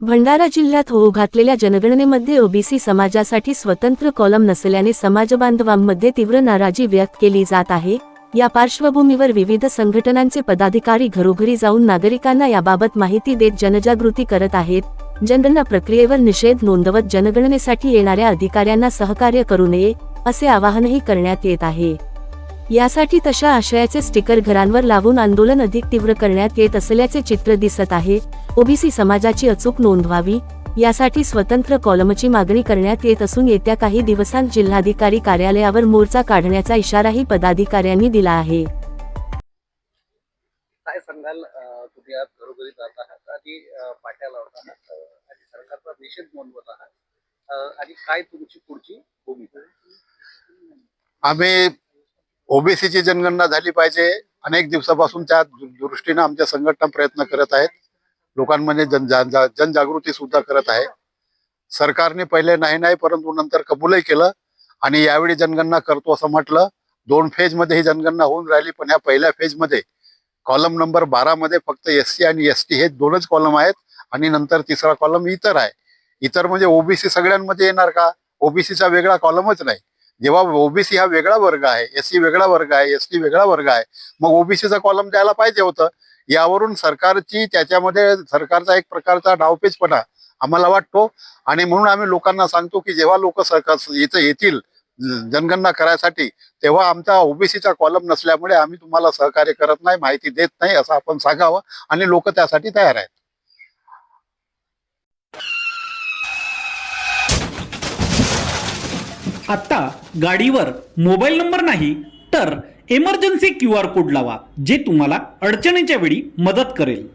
भंडारा जिल्ह्यात होऊ घातलेल्या जनगणनेमध्ये ओबीसी समाजासाठी स्वतंत्र कॉलम नसल्याने समाजबांधवांमध्ये तीव्र नाराजी व्यक्त केली जात आहे। या पार्श्वभूमीवर विविध संघटनांचे पदाधिकारी घरोघरी जाऊन नागरिकांना याबाबत माहिती देत जनजागृती करत आहेत। जनगणना प्रक्रियेवर निषेध नोंदवत जनगणनेसाठी येणाऱ्या अधिकाऱ्यांना सहकार्य करू नये असे आवाहनही करण्यात येत आहे। यासाठी तशा आशयाचे स्टिकर घरांवर लावून आंदोलन अधिक तीव्र करण्यात येत असल्याचे चित्र दिसत आहे। ओबीसी समाजाची अचूक नोंद व्हावी यासाठी स्वतंत्र कॉलमची मागणी करण्यात येत असून येत्या काही दिवसांत जिल्हाधिकारी कार्यालयावर मोर्चा काढण्याचा इशाराही पदाधिकाऱ्यांनी दिला आहे। काय सांगाल, तुम्ही आज घरोघरी जात आहात आणि पाट्या लावत आहात आणि सरकारचा निषेध नोंदवत आहात आणि काय तुमची पुढची भूमिका? आम्ही ओबीसीची जनगणना झाली पाहिजे, अनेक दिवसापासून त्या दृष्टीने आमच्या संघटना प्रयत्न करत आहेत। लोकांमध्ये जनजागृती सुद्धा करत आहे। सरकारने पहिले नाही परंतु नंतर कबूलही केलं आणि यावेळी जनगणना करतो असं म्हटलं। 2 फेजमध्ये ही जनगणना होऊन राहिली, पण या पहिल्या फेजमध्ये कॉलम नंबर 12 मध्ये फक्त एससी आणि एसटी हे 2च कॉलम आहेत आणि नंतर तिसरा कॉलम इतर आहे। इतर म्हणजे ओबीसी सगळ्यांमध्ये येणार का? ओबीसीचा वेगळा कॉलमच नाही। जेव्हा ओबीसी हा वेगळा वर्ग आहे, एससी वेगळा वर्ग आहे, एसटी वेगळा वर्ग आहे, मग ओबीसीचा कॉलम द्यायला पाहिजे होतं। यावरून त्याच्यामध्ये सरकारचा एक प्रकारचा डावपेचपणा आम्हाला वाटतो आणि म्हणून आम्ही लोकांना सांगतो की जेव्हा लोक इथं येतील जनगणना करायसाठी तेव्हा आमचा ओबीसीचा कॉलम नसल्यामुळे आम्ही तुम्हाला सहकार्य करत नाही, माहिती देत नाही असं आपण सांगावं आणि लोक त्यासाठी तयार आहेत। आता गाडीवर मोबाईल नंबर नाही तर इमर्जन्सी QR कोड लावा, जे तुम्हाला अडचणीच्या वेळी मदत करेल।